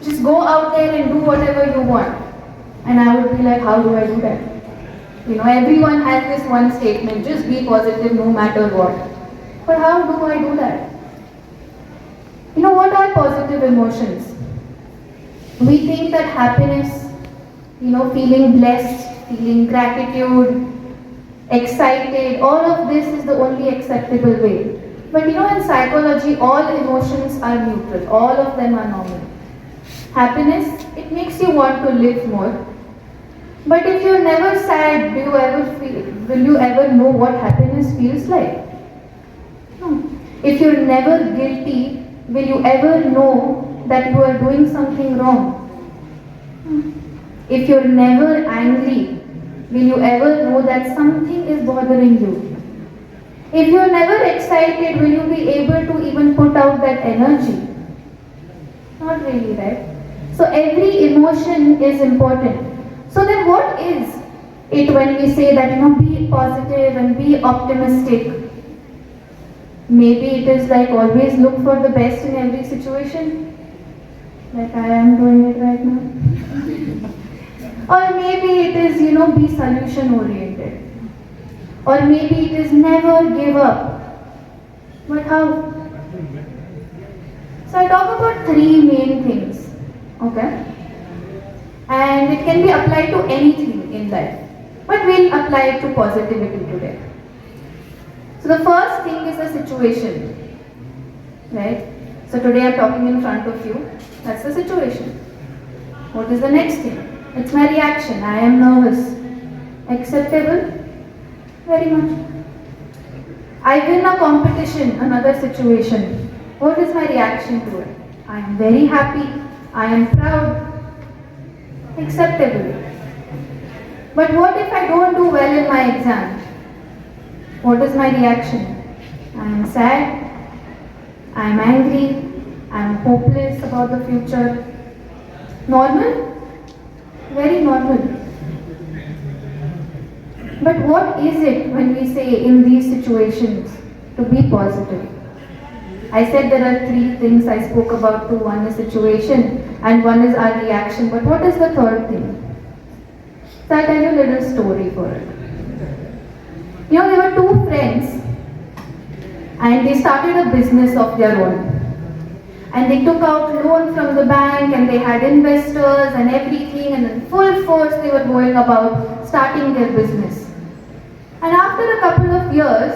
just go out there and do whatever you want. And I would be like, how do I do that? Everyone has this one statement, just be positive no matter what. But how do I do that? What are positive emotions? We think that happiness, feeling blessed, feeling gratitude, excited, all of this is the only acceptable way. But in psychology, all emotions are neutral, all of them are normal. Happiness, it makes you want to live more. But if you're never sad, will you ever know what happiness feels like? No. If you're never guilty, will you ever know that you are doing something wrong? If you're never angry, will you ever know that something is bothering you? If you're never excited, will you be able to even put out that energy? Not really, right? So every emotion is important. So then what is it when we say that, be positive and be optimistic? Maybe it is like always look for the best in every situation, like I am doing it right now. Or maybe it is, be solution oriented. Or maybe it is never give up. But how? So I talk about three main things, okay? And it can be applied to anything in life. But we'll apply it to positivity today. So the first thing is a situation, right? So today I'm talking in front of you. That's the situation. What is the next thing? It's my reaction. I am nervous. Acceptable? Very much. I win a competition, another situation. What is my reaction to it? I am very happy. I am proud. Acceptable. But what if I don't do well in my exam? What is my reaction? I am sad. I am angry. I am hopeless about the future. Normal? Very normal. But what is it when we say in these situations to be positive? I said there are three things I spoke about too. One is situation and one is our reaction. But what is the third thing? So I'll tell you a little story for it. There were two friends and they started a business of their own. And they took out loan from the bank and they had investors and everything, and in full force they were going about starting their business. And after a couple of years,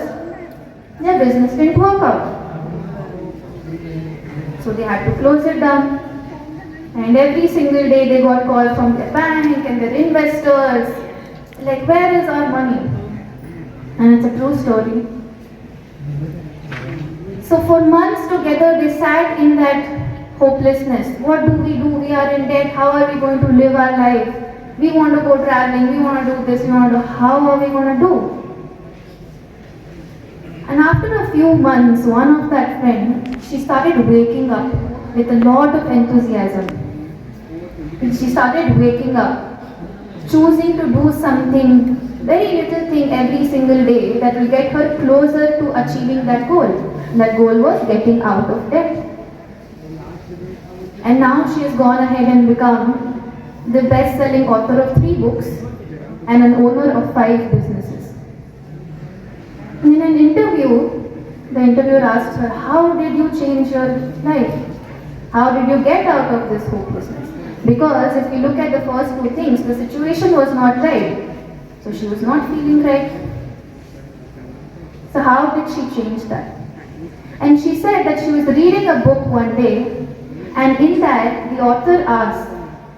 their business didn't work out. So they had to close it down. And every single day they got calls from their bank and their investors, like, where is our money? And it's a true story. So for months together they sat in that hopelessness. What do? We are in debt. How are we going to live our life? We want to go traveling. We want to do this. How are we going to do? And after a few months, one of that friend, she started waking up with a lot of enthusiasm. She started waking up, choosing to do something, very little thing every single day that will get her closer to achieving that goal. That goal was getting out of debt. And now she has gone ahead and become the best-selling author of 3 books and an owner of 5 businesses. In an interview, the interviewer asked her, how did you change your life? How did you get out of this hopelessness? Because if we look at the first 2 things, the situation was not right. So she was not feeling right. So how did she change that? And she said that she was reading a book one day, and in that the author asked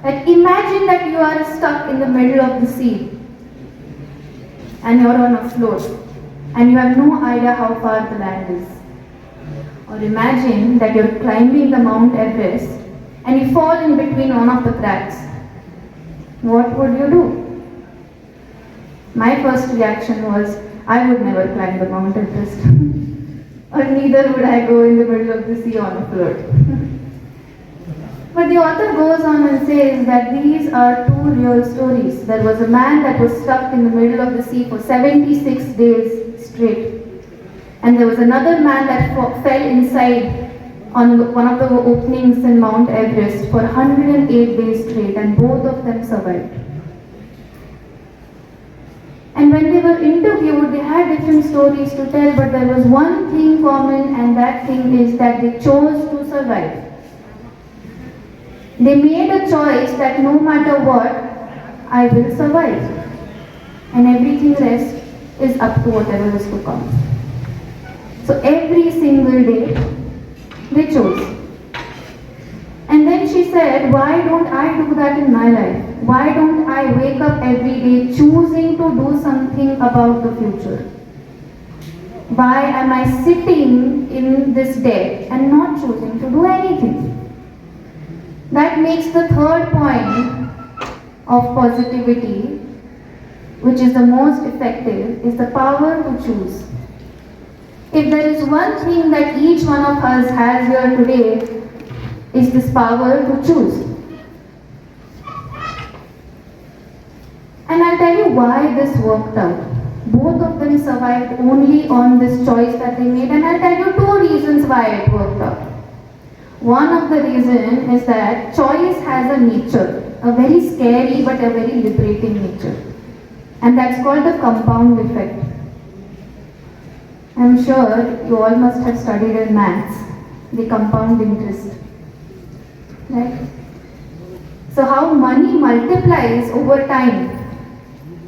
that imagine that you are stuck in the middle of the sea and you are on a float and you have no idea how far the land is. Or imagine that you are climbing the Mount Everest and you fall in between one of the cracks. What would you do? My first reaction was, I would never climb the Mount Everest. Or neither would I go in the middle of the sea on a float. But the author goes on and says that these are 2 real stories. There was a man that was stuck in the middle of the sea for 76 days straight. And there was another man that fell inside on one of the openings in Mount Everest for 108 days straight, and both of them survived. And when they were interviewed, they had different stories to tell, but there was one thing common, and that thing is that they chose to survive. They made a choice that no matter what, I will survive. And everything rest is up to whatever is to come. So every single day, they chose. And then she said, why don't I do that in my life? Why don't I wake up every day choosing to do something about the future? Why am I sitting in this debt and not choosing to do anything? That makes the third point of positivity, which is the most effective, is the power to choose. If there is one thing that each one of us has here today, is this power to choose. And I'll tell you why this worked out. Both of them survived only on this choice that they made, and I'll tell you two reasons why it worked out. One of the reasons is that choice has a nature, a very scary but a very liberating nature. And that's called the compound effect. I'm sure you all must have studied in maths, the compound interest. Right? So how money multiplies over time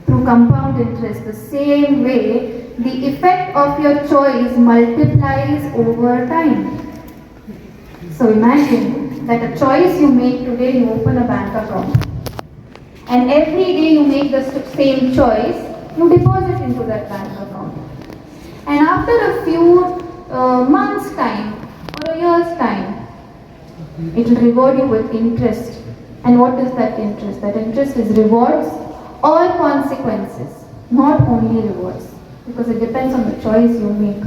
through compound interest, the same way the effect of your choice multiplies over time. So imagine that a choice you make today, you open a bank account. And every day you make the same choice, you deposit into that bank account. And after a few months' time or a year's time, it will reward you with interest. And what is that interest? That interest is rewards or consequences, not only rewards, because it depends on the choice you make.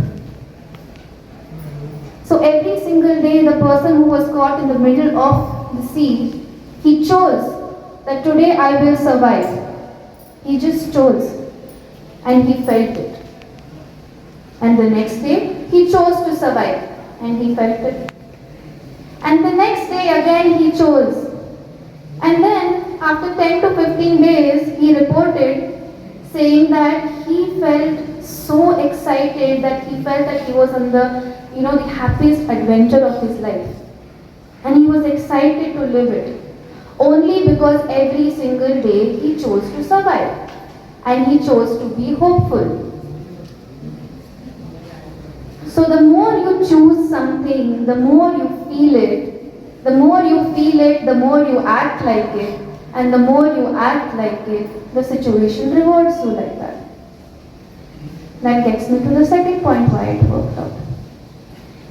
So every single day, the person who was caught in the middle of the sea, he chose that today I will survive. He just chose, and he felt it. And the next day, he chose to survive, and he felt it. And the next day again he chose. And then after 10 to 15 days, he reported saying that he felt so excited, that he felt that he was on the happiest adventure of his life. And he was excited to live it. Only because every single day he chose to survive. And he chose to be hopeful. So the more you choose something, the more you feel it. The more you feel it, the more you act like it. And the more you act like it, the situation rewards you like that. That gets me to the second point why it worked out.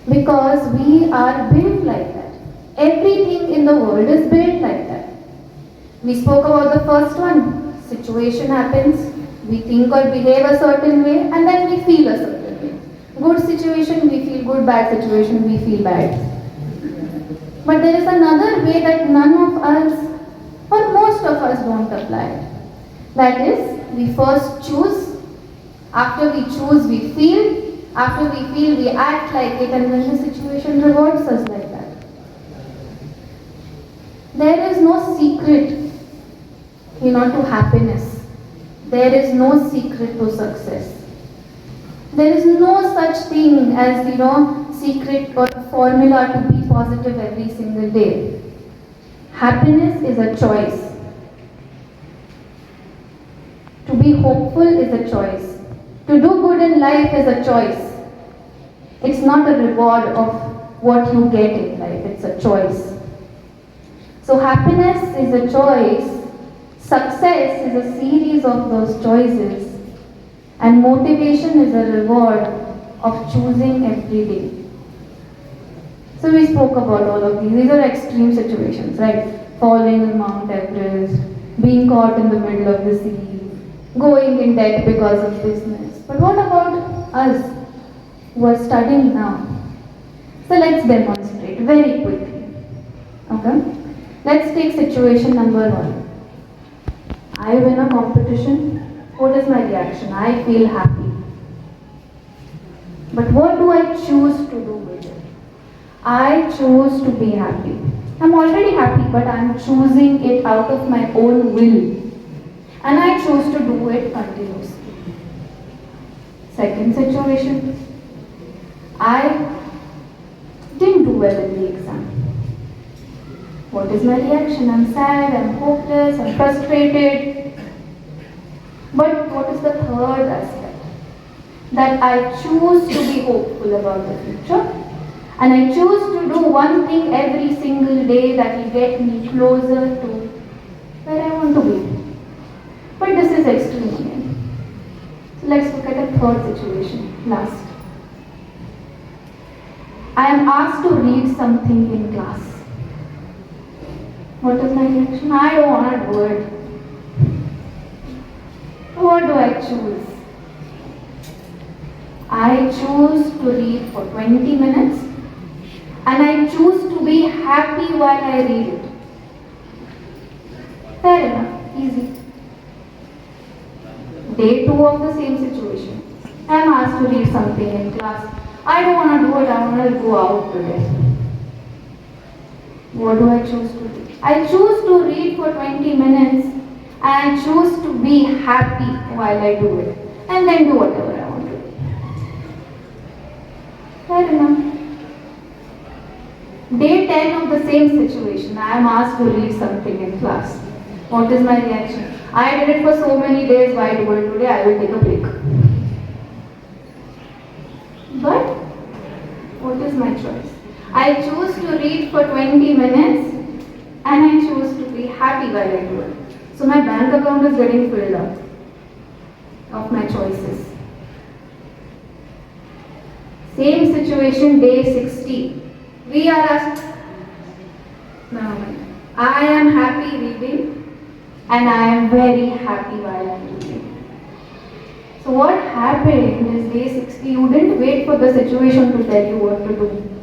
Because we are built like that. Everything in the world is built like that. We spoke about the first one. Situation happens, we think or behave a certain way, and then we feel a certain way. Good situation, we feel good. Bad situation, we feel bad. But there is another way that none of us, or most of us, don't apply. That is, we first choose. After we choose, we feel. After we feel, we act like it, and then the situation rewards us like that. There is no secret, to happiness. There is no secret to success. There is no such thing as, secret or formula to be positive every single day. Happiness is a choice. To be hopeful is a choice. To do good in life is a choice. It's not a reward of what you get in life, it's a choice. So happiness is a choice. Success is a series of those choices. And motivation is a reward of choosing every day. So we spoke about all of these. These are extreme situations, right? Falling in Mount Everest, being caught in the middle of the sea, going in debt because of business. But what about us who are studying now? So let's demonstrate very quickly. Okay? Let's take situation number 1. I win a competition. What is my reaction? I feel happy. But what do I choose to do with it? I choose to be happy. I'm already happy, but I'm choosing it out of my own will. And I choose to do it continuously. Second situation, I didn't do well in the exam. What is my reaction? I'm sad, I'm hopeless, I'm frustrated. But what is the third aspect? That I choose to be hopeful about the future. And I choose to do one thing every single day that will get me closer to where I want to be. But this is extreme again. So let's look at a third situation, last. I am asked to read something in class. What is my reaction? I don't want to do it. What do I choose? I choose to read for 20 minutes and I choose to be happy while I read it. Fair enough, easy. Day 2 of the same situation. I am asked to read something in class. I don't want to do it, I want to go out today. What do I choose to do? I choose to read for 20 minutes and I choose to be happy while I do it. And then do whatever I want to do. Fair enough. Day 10 of the same situation. I am asked to read something in class. What is my reaction? I did it for so many days, why do it today? I will take a break. But what is my choice? I choose to read for 20 minutes and I choose to be happy while I do it. So my bank account is getting filled up of my choices. Same situation, day 60. We are asked, no, I am happy reading and I am very happy while I am reading. So what happened is day 60, you didn't wait for the situation to tell you what to do.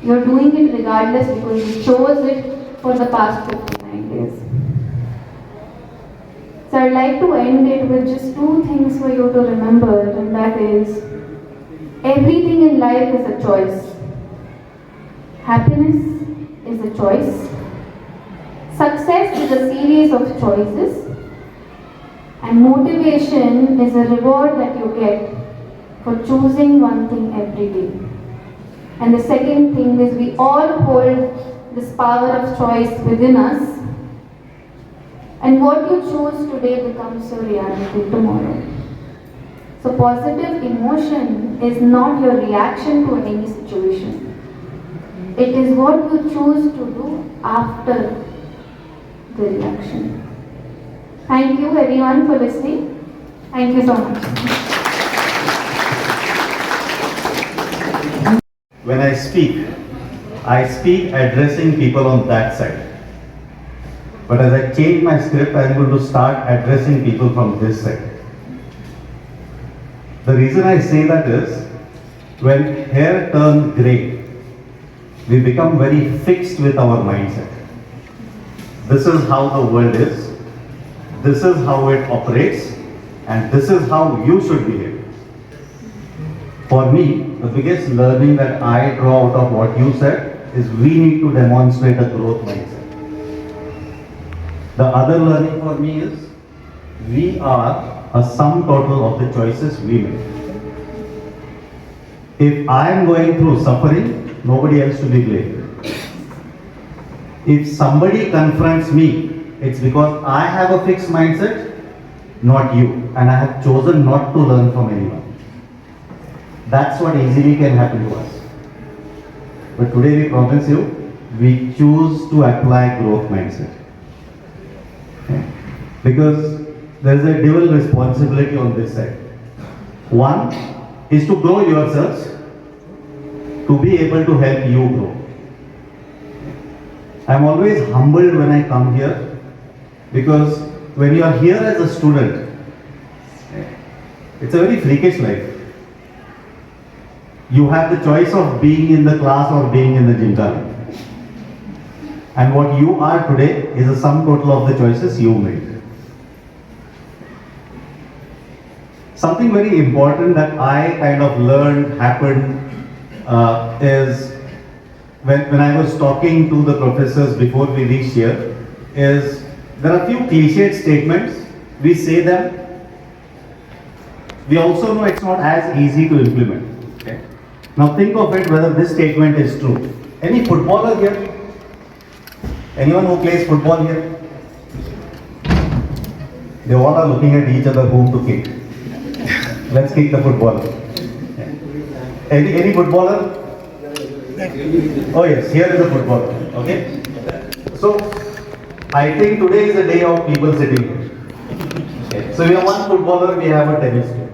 You're doing it regardless because you chose it for the past 59 days. So I'd like to end it with just two things for you to remember, and that is, everything in life is a choice. Happiness is a choice. Success is a series of choices. And motivation is a reward that you get for choosing one thing every day. And the second thing is, we all hold this power of choice within us. And what you choose today becomes your reality tomorrow. So positive emotion is not your reaction to any situation. It is what you choose to do after the reaction. Thank you everyone for listening. Thank you so much. When I speak addressing people on that side. But as I change my script, I'm going to start addressing people from this side. The reason I say that is, when hair turns grey, we become very fixed with our mindset. This is how the world is, this is how it operates, and this is how you should behave. For me, the biggest learning that I draw out of what you said is, we need to demonstrate a growth mindset. The other learning for me is, we are a sum total of the choices we make. If I am going through suffering, nobody else to be blamed. If somebody confronts me, it's because I have a fixed mindset, not you, and I have chosen not to learn from anyone. That's what easily can happen to us. But today we promise you, we choose to apply growth mindset. Okay? Because there is a dual responsibility on this side. One is to grow yourselves, to be able to help you grow. I am always humbled when I come here, because when you are here as a student, it's a very freakish life. You have the choice of being in the class or being in the gymkhana. And what you are today is a sum total of the choices you made. Something very important that I kind of learned happened is, when I was talking to the professors before we reached here, is there are a few cliched statements. We say them. We also know it's not as easy to implement. Okay? Now think of it whether this statement is true. Any footballer here? Anyone who plays football here? They all are looking at each other whom to kick. Let's kick the footballer. Any footballer? Oh yes, here is a footballer. Okay. So I think today is the day of people sitting here. Okay. So we have one footballer, we have a tennis player.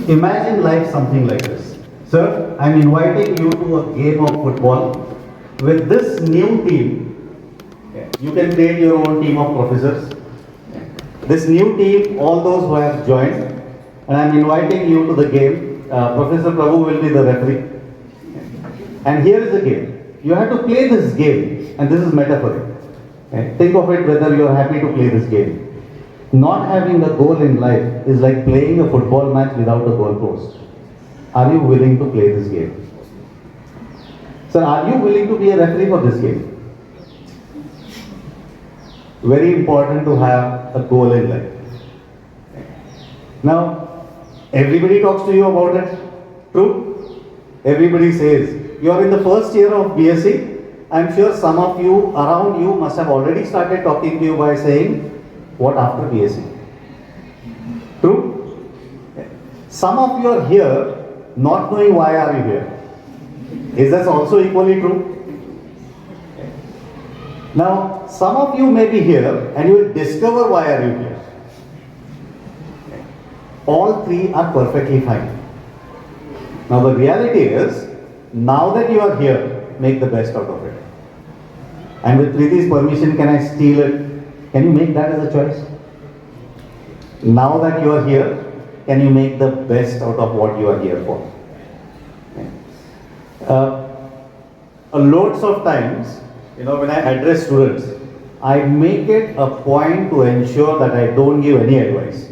Imagine life something like this. Sir, I am inviting you to a game of football with this new team. You can create your own team of professors. This new team, all those who have joined, and I am inviting you to the game. Professor Prabhu will be the referee. And here is the game. You have to play this game, and this is metaphoric. Think of it whether you are happy to play this game. Not having a goal in life is like playing a football match without a goal post. Are you willing to play this game? Sir, are you willing to be a referee for this game? Very important to have a goal in life. Now, everybody talks to you about it. True? Everybody says, you are in the first year of BSc. I'm sure some of you around you must have already started talking to you by saying, what after BSc? True? Some of you are here not knowing why are you here. Is this also equally true? Now, some of you may be here and you will discover why are you here. All three are perfectly fine. Now the reality is, now that you are here, make the best out of it. And with Preeti's permission, can I steal it? Can you make that as a choice? Now that you are here, can you make the best out of what you are here for? Loads of times, when I address students, I make it a point to ensure that I don't give any advice.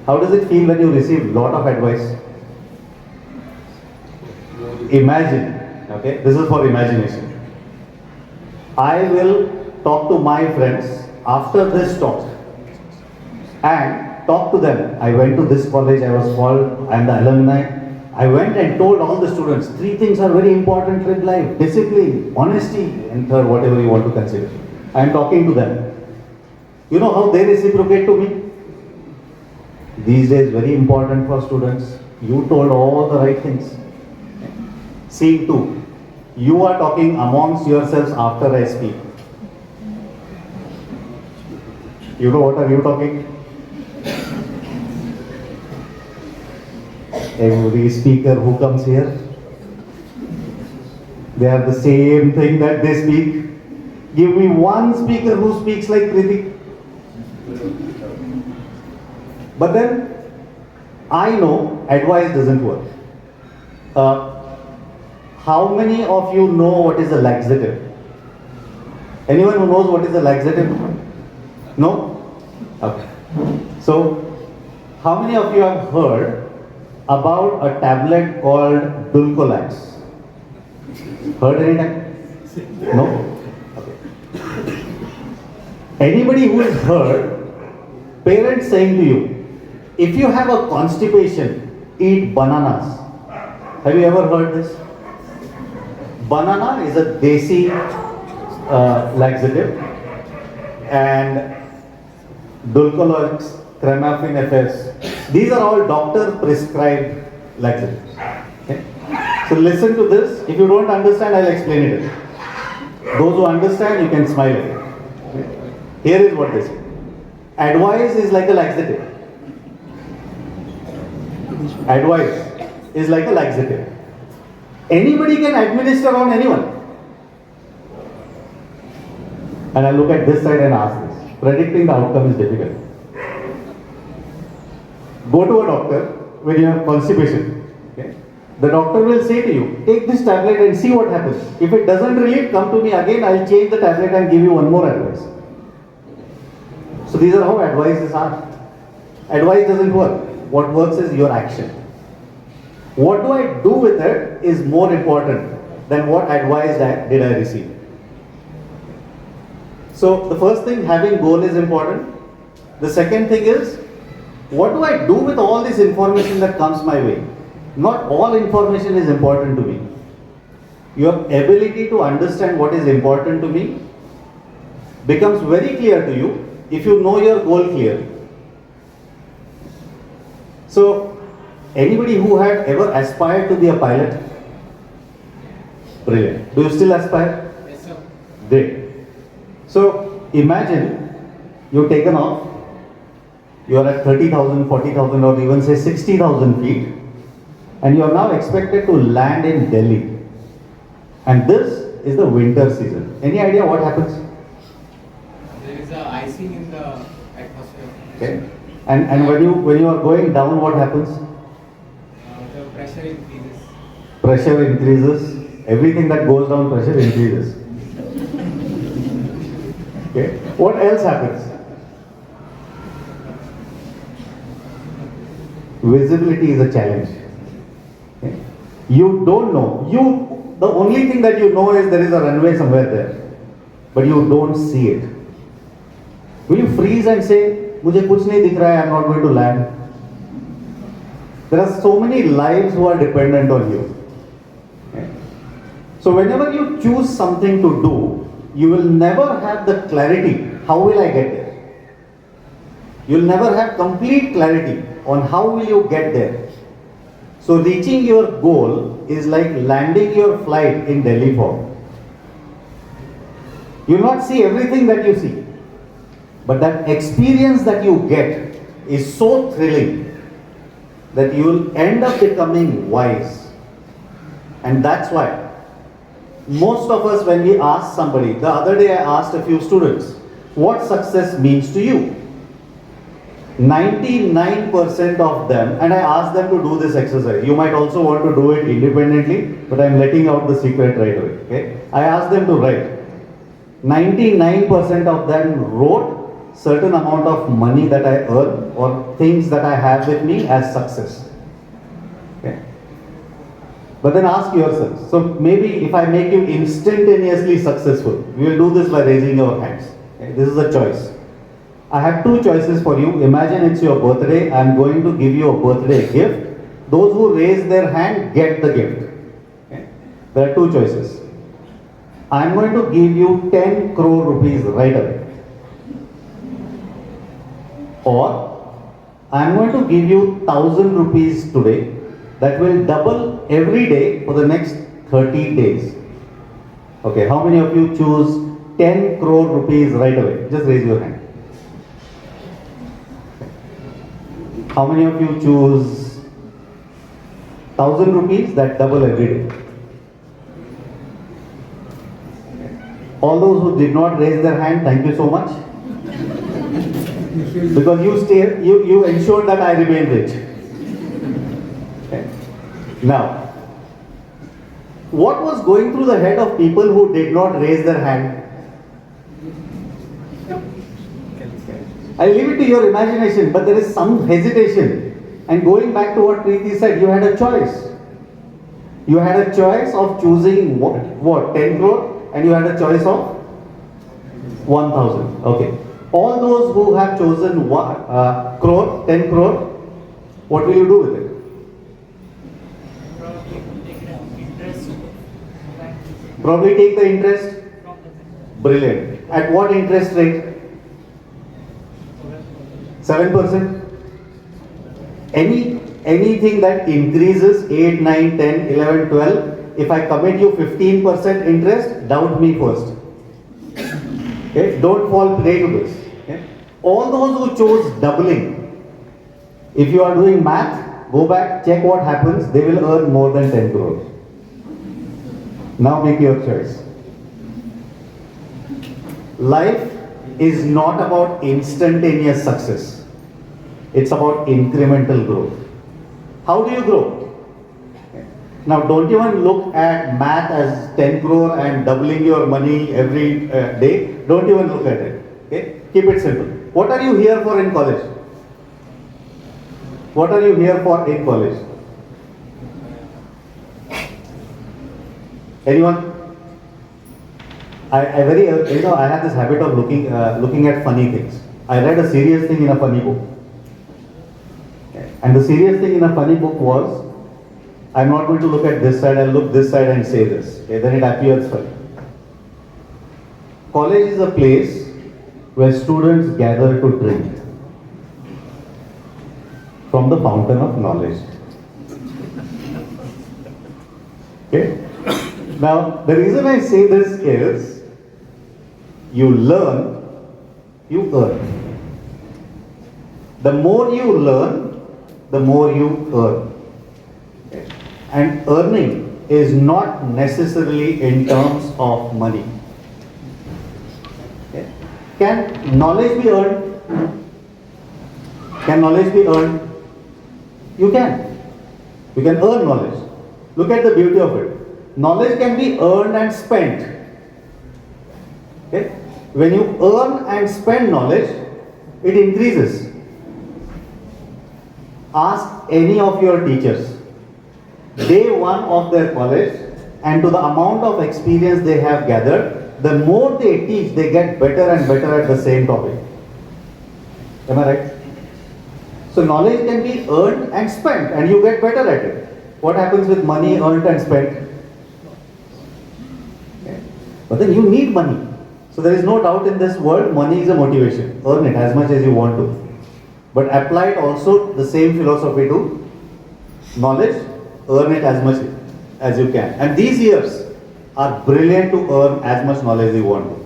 How does it feel when you receive a lot of advice? Imagine, okay, this is for imagination. I will talk to my friends after this talk and talk to them. I went to this college, I was called, I am the alumni. I went and told all the students, 3 things are very important in life: discipline, honesty, and third, whatever you want to consider. I am talking to them. You know how they reciprocate to me? These days, very important for students. You told all the right things. Scene 2. You are talking amongst yourselves after I speak. You know what are you talking? Every speaker who comes here, they have the same thing that they speak. Give me one speaker who speaks like Preeti. But then, I know advice doesn't work. How many of you know what is a laxative? Anyone who knows what is a laxative? No? Okay. So, how many of you have heard about a tablet called Dulcolax? Heard any time? No? Okay. Anybody who has heard parents saying to you, if you have a constipation, eat bananas. Have you ever heard this? Banana is a desi laxative, and Dulcolax, Tremafin FS, these are all doctor prescribed laxatives. Okay? So listen to this. If you don't understand, I'll explain it. Those who understand, you can smile at it. Okay? Here is what they say. Advice is like a laxative. Advice is like a laxative. Anybody can administer on anyone. And I look at this side and ask this. Predicting the outcome is difficult. Go to a doctor when you have constipation. Okay? The doctor will say to you, take this tablet and see what happens. If it doesn't relieve, come to me again, I'll change the tablet and give you one more advice. So these are how advices are. Advice doesn't work. What works is your action. What do I do with it is more important than what advice did I receive. So the first thing, having goal is important. The second thing is, what do I do with all this information that comes my way? Not all information is important to me. Your ability to understand what is important to me becomes very clear to you if you know your goal clearly. So, anybody who had ever aspired to be a pilot? Brilliant. Do you still aspire? Yes, sir. Great. So, imagine you've taken off, you are at 30,000, 40,000 or even say 60,000 feet, and you are now expected to land in Delhi. And this is the winter season. Any idea what happens? There is a icing in the atmosphere. Okay. And when you are going down, what happens? The pressure increases. Pressure increases. Everything that goes down, pressure increases. Okay. What else happens? Visibility is a challenge. Okay. You don't know. The only thing that you know is there is a runway somewhere there, but you don't see it. Will you freeze and say, "Mujhe kuch nahi dikh raha hai, I'm not going to land"? There are so many lives who are dependent on you. Okay. So whenever you choose something to do, you will never have the clarity. How will I get there? You'll never have complete clarity on how will you get there. So reaching your goal is like landing your flight in Delhi fog. You'll not see everything that you see, but that experience that you get is so thrilling that you will end up becoming wise. And that's why most of us, when we ask somebody, the other day I asked a few students, what success means to you? 99% of them, and I asked them to do this exercise. You might also want to do it independently, but I'm letting out the secret right away. Okay? I asked them to write. 99% of them wrote certain amount of money that I earn or things that I have with me as success. Okay? But then ask yourself, so maybe if I make you instantaneously successful, we will do this by raising your hands. Okay? This is a choice. I have two choices for you. Imagine it's your birthday. I'm going to give you a birthday gift. Those who raise their hand get the gift. Okay? There are two choices. I'm going to give you 10 crore rupees right away. Or I'm going to give you 1,000 rupees today that will double every day for the next 30 days. Okay, how many of you choose 10 crore rupees right away? Just raise your hand. How many of you choose 1,000 rupees that double every day? All those who did not raise their hand, thank you so much. Because you ensured that I remain rich. Okay. Now, what was going through the head of people who did not raise their hand? I leave it to your imagination, but there is some hesitation. And going back to what Preeti said, you had a choice. You had a choice of choosing what 10 crore, and you had a choice of 1,000. Okay. All those who have chosen crore, 10 crore, what will you do with it? Probably take the interest. Brilliant. At what interest rate? 7%? Anything that increases 8, 9, 10, 11, 12, if I commit you 15% interest, doubt me first. Okay? Don't fall prey to this. Okay? All those who chose doubling, if you are doing math, go back, check what happens, they will earn more than 10 crores. Now make your choice. Life is not about instantaneous success. It's about incremental growth. How do you grow? Now don't even look at math as 10 crore and doubling your money every day. Don't even look at it. Okay? Keep it simple. What are you here for in college? What are you here for in college? Anyone? I have this habit of looking at funny things. I read a serious thing in a funny book. Okay. And the serious thing in a funny book was, I'm not going to look at this side, I'll look this side and say this. Okay, then it appears funny. College is a place where students gather to drink from the fountain of knowledge. Okay? Now, the reason I say this is, you learn, you earn. The more you learn, the more you earn. Okay? And earning is not necessarily in terms of money. Okay? Can knowledge be earned? Can knowledge be earned? You can. You can earn knowledge. Look at the beauty of it. Knowledge can be earned and spent. Okay? When you earn and spend knowledge, it increases. Ask any of your teachers, day one of their college, and to the amount of experience they have gathered, the more they teach, they get better and better at the same topic. Am I right? So knowledge can be earned and spent, and you get better at it. What happens with money earned and spent? Okay. But then you need money. So there is no doubt in this world, money is a motivation. Earn it as much as you want to. But apply it also the same philosophy to knowledge, earn it as much as you can. And these years are brilliant to earn as much knowledge as you want to.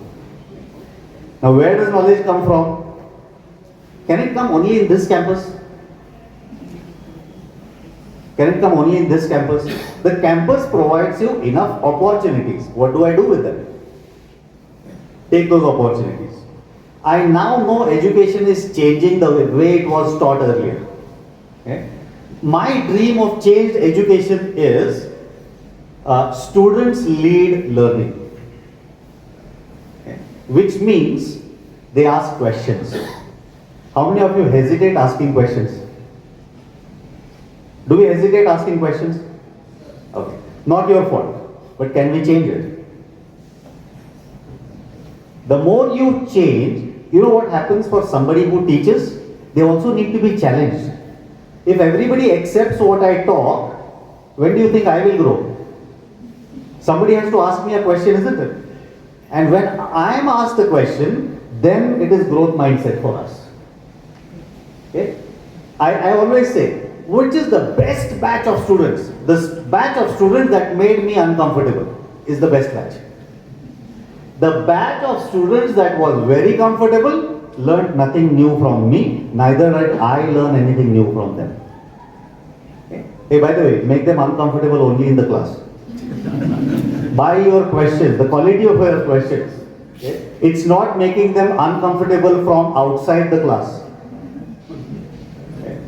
Now where does knowledge come from? Can it come only in this campus? Can it come only in this campus? The campus provides you enough opportunities. What do I do with them? Take those opportunities. I now know education is changing the way it was taught earlier. Okay? My dream of changed education is students lead learning. Okay? Which means they ask questions. How many of you hesitate asking questions? Do we hesitate asking questions? Okay. Not your fault, but can we change it? The more you change, you know what happens for somebody who teaches? They also need to be challenged. If everybody accepts what I talk, when do you think I will grow? Somebody has to ask me a question, isn't it? And when I am asked a question, then it is growth mindset for us. Okay? I always say, which is the best batch of students? The batch of students that made me uncomfortable is the best batch. The batch of students that was very comfortable learned nothing new from me, neither did I learn anything new from them. Okay? Hey, by the way, make them uncomfortable only in the class. By your questions, the quality of your questions. Okay? It's not making them uncomfortable from outside the class. Okay?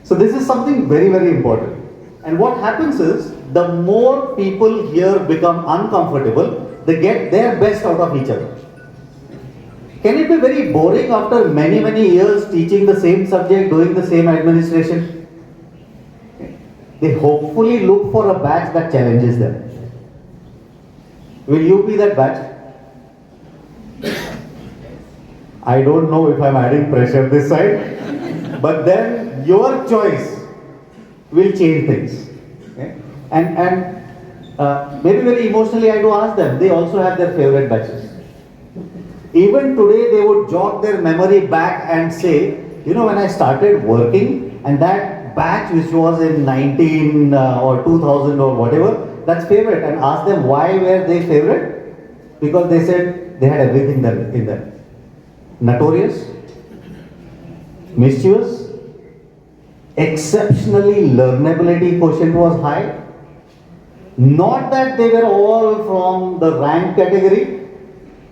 So this is something very, very important. And what happens is, the more people here become uncomfortable, they get their best out of each other. Can it be very boring after many, many years teaching the same subject, doing the same administration? Okay. They hopefully look for a batch that challenges them. Will you be that batch? I don't know if I'm adding pressure this side, but then your choice will change things. Okay? And maybe very emotionally I do ask them, they also have their favorite batches. Even today they would jog their memory back and say, you know, when I started working and that batch which was in 19 or 2000 or whatever, that's favorite, and ask them why were they favorite? Because they said they had everything in them. Notorious, mischievous, exceptionally learnability quotient was high. Not that they were all from the rank category,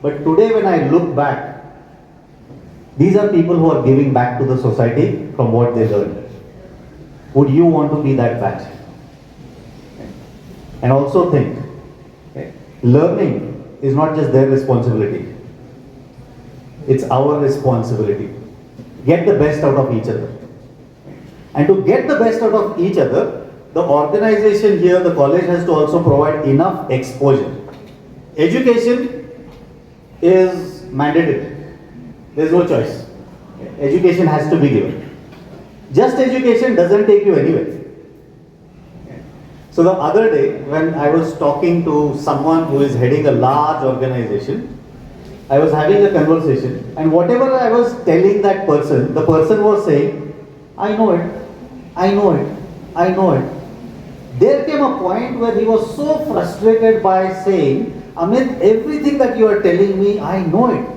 but today when I look back, these are people who are giving back to the society from what they learned. Would you want to be that batch? Okay. And also think, okay, learning is not just their responsibility. It's our responsibility. Get the best out of each other. And to get the best out of each other, the organization here, the college has to also provide enough exposure. Education is mandatory. There is no choice. Education has to be given. Just education doesn't take you anywhere. So the other day, when I was talking to someone who is heading a large organization, I was having a conversation, and whatever I was telling that person, the person was saying, I know it, I know it, I know it. There came a point where he was so frustrated by saying, Amit, everything that you are telling me, I know it.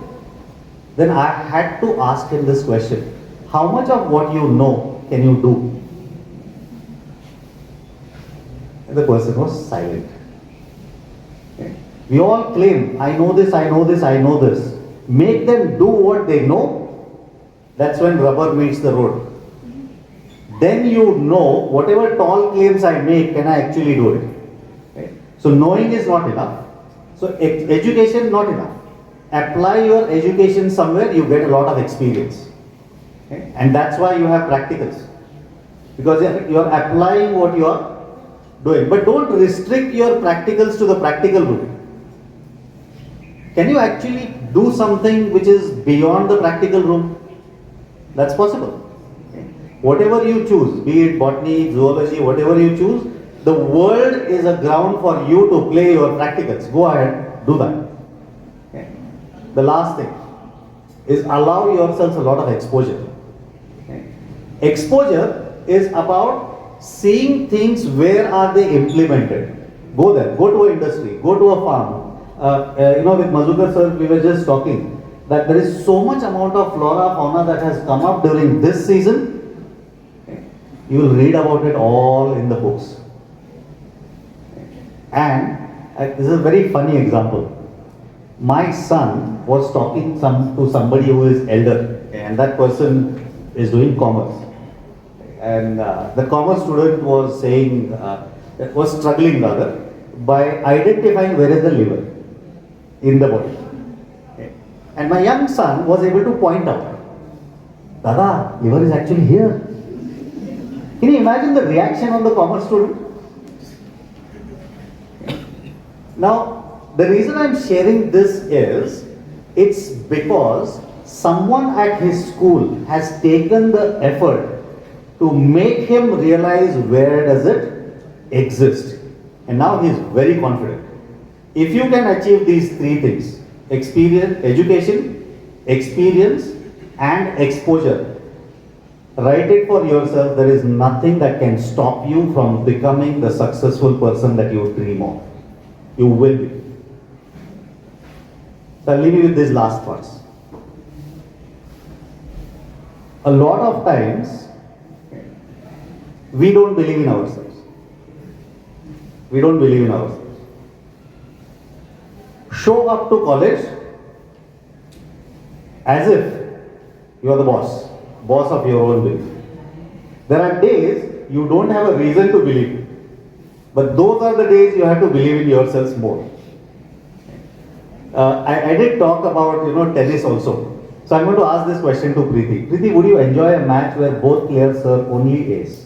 Then I had to ask him this question: how much of what you know can you do? And the person was silent. Okay. We all claim, I know this, I know this, I know this. Make them do what they know. That's when rubber meets the road. Then you know whatever tall claims I make, can I actually do it? Okay. So knowing is not enough. So education not enough. Apply your education somewhere, you get a lot of experience. Okay. And that's why you have practicals. Because you are applying what you are doing. But don't restrict your practicals to the practical route. Can you actually do something which is beyond the practical room? That's possible. Whatever you choose, be it botany, zoology, whatever you choose, the world is a ground for you to play your practicals. Go ahead, do that. Okay. The last thing is allow yourselves a lot of exposure. Okay. Exposure is about seeing things where are they implemented. Go there, go to an industry, go to a farm. With Mazukar sir, we were just talking that there is so much amount of flora, fauna that has come up during this season. You will read about it all in the books. And this is a very funny example. My son was talking to somebody who is elder, and that person is doing commerce. And the commerce student was saying, was struggling rather, by identifying where is the liver in the body. And my young son was able to point out, Dada, liver is actually here. Can you imagine the reaction of the commerce student? Now, the reason I'm sharing this is, it's because someone at his school has taken the effort to make him realize where does it exist. And now he's very confident. If you can achieve these three things, education, experience, and exposure, write it for yourself. There is nothing that can stop you from becoming the successful person that you dream of. You will be. So I'll leave you with these last thoughts. A lot of times, we don't believe in ourselves. We don't believe in ourselves. Show up to college as if you are the boss of your own belief. There are days you don't have a reason to believe, but those are the days you have to believe in yourselves more. I did talk about tennis also. So I'm going to ask this question to Preeti. Preeti, would you enjoy a match where both players serve only ace?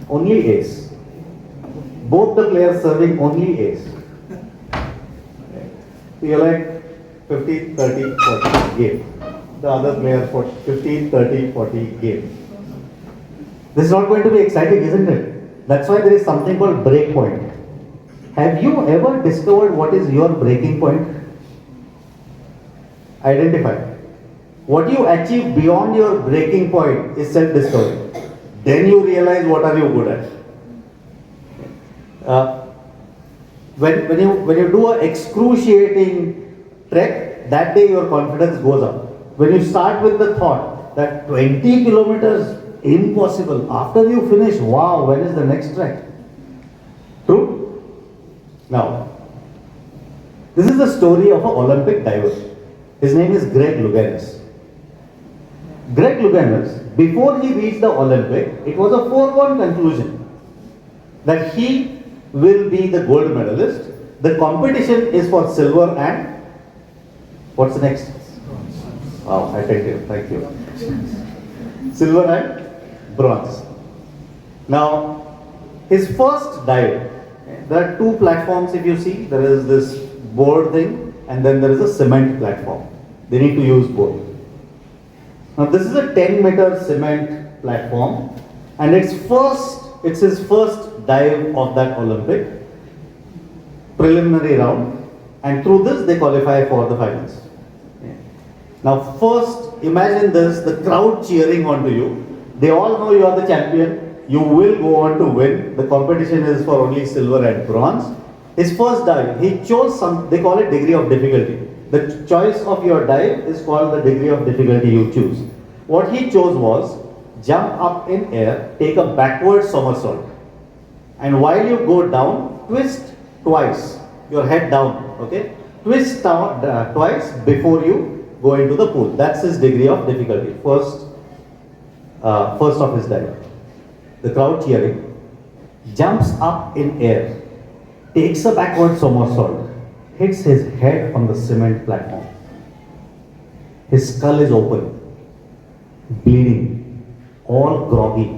Only ace. Both the players serving only ace. You're like 50, 30, 40 game. The other player for 15, 30, 40 game. This is not going to be exciting, isn't it? That's why there is something called break point. Have you ever discovered what is your breaking point? Identify. What you achieve beyond your breaking point is self-discovery. Then you realize what are you good at. When you do an excruciating trek, that day your confidence goes up. When you start with the thought that 20 kilometers impossible, after you finish, wow, when is the next trek? True? Now, this is the story of an Olympic diver. His name is Greg Louganis. Greg Louganis, before he reached the Olympic, it was a foregone conclusion that he will be the gold medalist. The competition is for silver and what's next? Wow, attentive, thank you. Silver and bronze. Now, his first dive, there are two platforms if you see, there is this board thing and then there is a cement platform. They need to use both. Now this is a 10-meter cement platform and it's his first dive of that Olympic preliminary round, and through this they qualify for the finals. Now first, imagine this, the crowd cheering onto you. They all know you are the champion. You will go on to win. The competition is for only silver and bronze. His first dive, he chose they call it degree of difficulty. The choice of your dive is called the degree of difficulty you choose. What he chose was jump up in air, take a backward somersault. And while you go down, twist twice, your head down, okay? Twist down, twice before you go into the pool. That's his degree of difficulty. First of his dive. The crowd cheering, jumps up in air, takes a backward somersault, hits his head on the cement platform. His skull is open, bleeding, all groggy.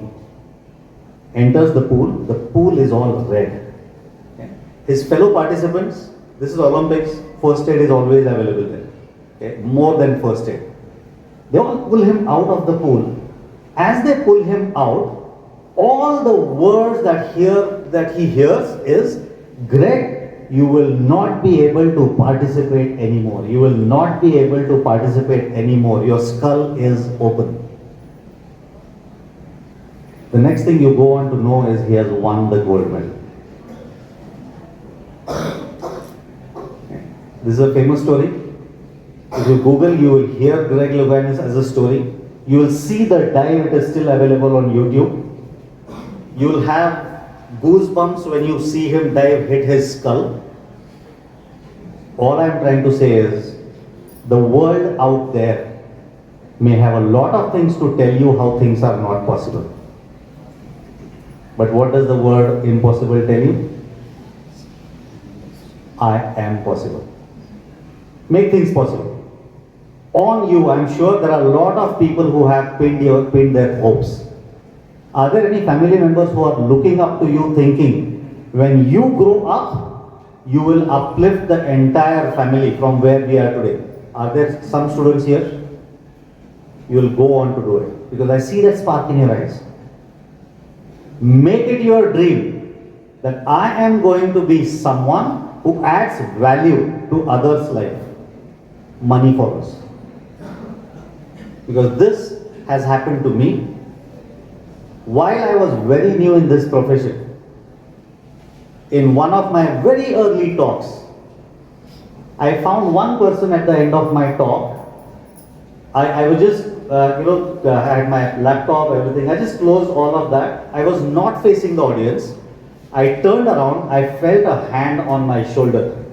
Enters the pool is all red. Okay. His fellow participants, this is Olympics, first aid is always available there. Okay. More than first aid. They all pull him out of the pool. As they pull him out, all the words that he hears is, Greg, you will not be able to participate anymore. You will not be able to participate anymore. Your skull is open. The next thing you go on to know is he has won the gold medal. This is a famous story. If you Google, you will hear Greg Louganis as a story. You will see the dive, it is still available on YouTube. You will have goosebumps when you see him dive, hit his skull. All I am trying to say is, the world out there may have a lot of things to tell you how things are not possible. But what does the word impossible tell you? I am possible. Make things possible. On you, I am sure there are a lot of people who have pinned their hopes. Are there any family members who are looking up to you thinking, when you grow up, you will uplift the entire family from where we are today? Are there some students here? You will go on to do it. Because I see that spark in your eyes. Make it your dream that I am going to be someone who adds value to others' life. Money follows. Because this has happened to me while I was very new in this profession. In one of my very early talks, I found one person at the end of my talk. I was just, I had my laptop, everything. I just closed all of that. I was not facing the audience. I turned around, I felt a hand on my shoulder.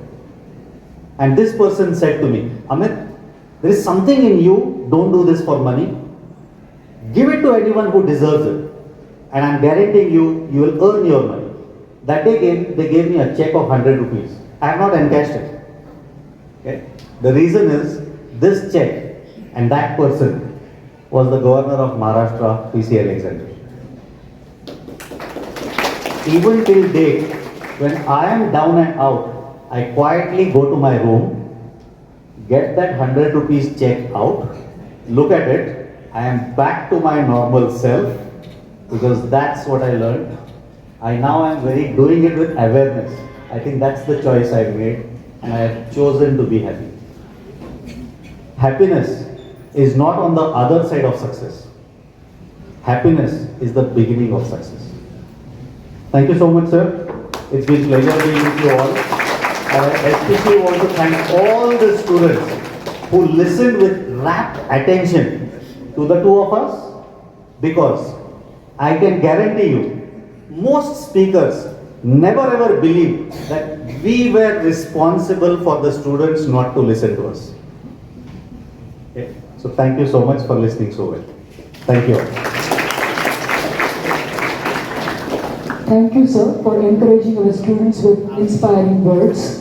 And this person said to me, Amit, there is something in you, don't do this for money. Give it to anyone who deserves it. And I'm guaranteeing you, you will earn your money. That day they gave me a check of 100 rupees. I have not encashed it. Okay? The reason is, this check and that person was the governor of Maharashtra, P.C. Alexander. Even till date, when I am down and out, I quietly go to my room, get that 100 rupees check out, look at it, I am back to my normal self, because that's what I learned. I now am doing it with awareness. I think that's the choice I made, and I have chosen to be happy. Happiness is not on the other side of success. Happiness is the beginning of success. Thank you so much, sir. It's been a pleasure being with you all. I especially want to thank all the students who listened with rapt attention to the two of us, because I can guarantee you, most speakers never ever believed that we were responsible for the students not to listen to us. Okay? So thank you so much for listening so well. Thank you. Thank you, sir, for encouraging our students with inspiring words.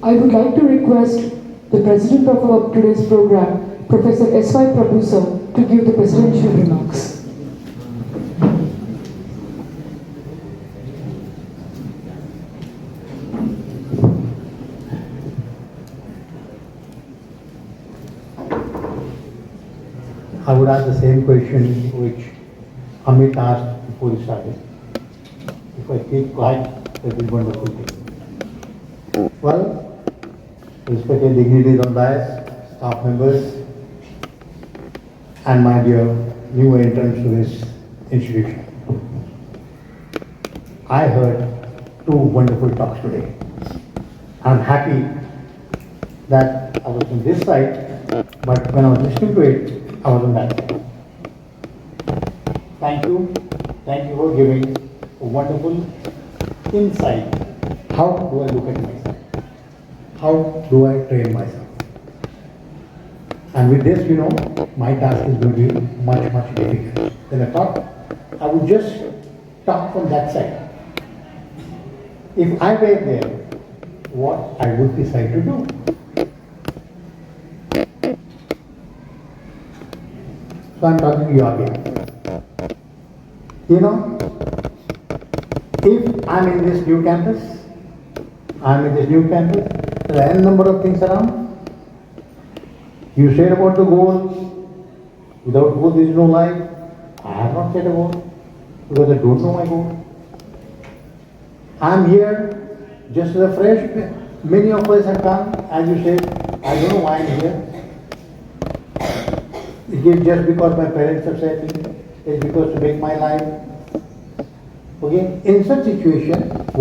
I would like to request the president of our today's program, Professor S.Y. Prabhu sir to give the presidential remarks. I would ask the same question which Amit asked before we started. If I keep quiet, that will be wonderful thing. Well, respected dignitaries on dais, staff members, and my dear new entrants to this institution. I heard two wonderful talks today. I'm happy that I was on this side, but when I was listening to it, I was on that side. Thank you for giving a wonderful insight. How do I look at myself? How do I train myself? And with this, my task is going to be much, much difficult. Then I thought I would just talk from that side. If I were there, what I would decide to do. So I'm talking to you again. If I'm in this new campus, there are n number of things around. You said about the goals. Without goals, there is no life. I have not set a goal because I don't know my goal. I'm here just as a fresh. Many of us have come, as you said. I don't know why I'm here. It is just because my parents have said it. It's because to make my life. Okay? In such situation, if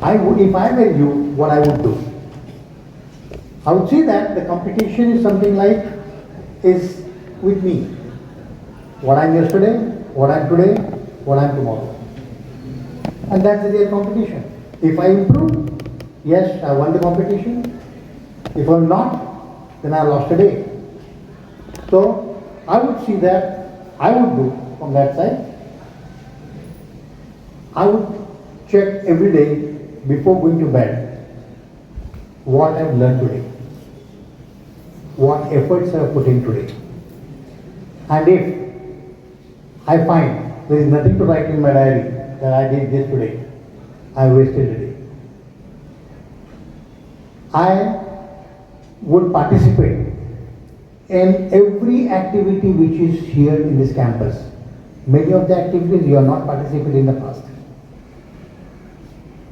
I were you, what I would do? I would say that the competition is something like is with me. What I'm yesterday, what I'm today, what I'm tomorrow. And that's the real competition. If I improve, yes, I won the competition. If I'm not, then I lost a day. So I would see that I would do from that side. I would check every day before going to bed what I've learned today, what efforts I've put in today. And if I find there is nothing to write in my diary that I did this today, I wasted a day. I would participate in every activity which is here in this campus. Many of the activities you are not participated in the past.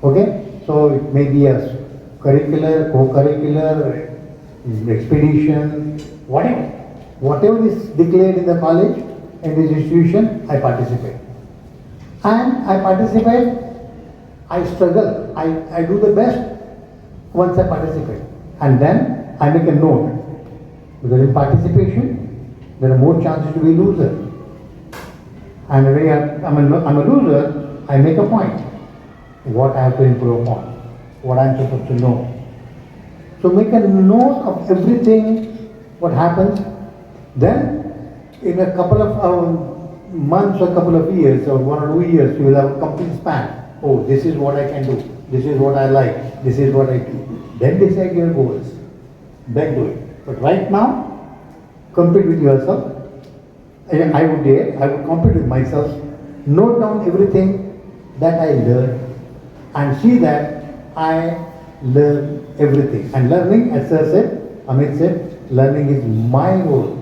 Okay? So it may be a curricular, co-curricular, expedition, whatever. Whatever is declared in the college and this institution, I participate. And I participate, I struggle, I do the best once I participate. And then I make a note. Because in participation, there are more chances to be loser. And when I'm a loser, I make a point. What I have to improve upon, what I'm supposed to know. So make a note of everything, what happens. Then, in a couple of months or couple of years, or 1 or 2 years, you will have a complete span. Oh, this is what I can do. This is what I like. This is what I do. Then decide your goals. Then do it. But right now, compete with yourself. I would compete with myself. Note down everything that I learn and see that I learn everything. And learning, as Sir said, Amit said, learning is my role.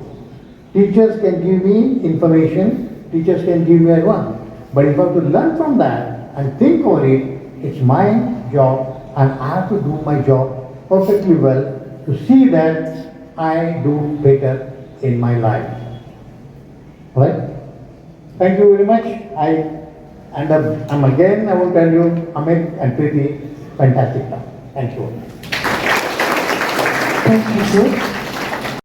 Teachers can give me information, teachers can give me advice. But if I have to learn from that and think over it, it's my job and I have to do my job perfectly well to see that I do better in my life. Right? Thank you very much. I will tell you, Amit and Preeti, fantastic job. Thank you. Thank you, sir.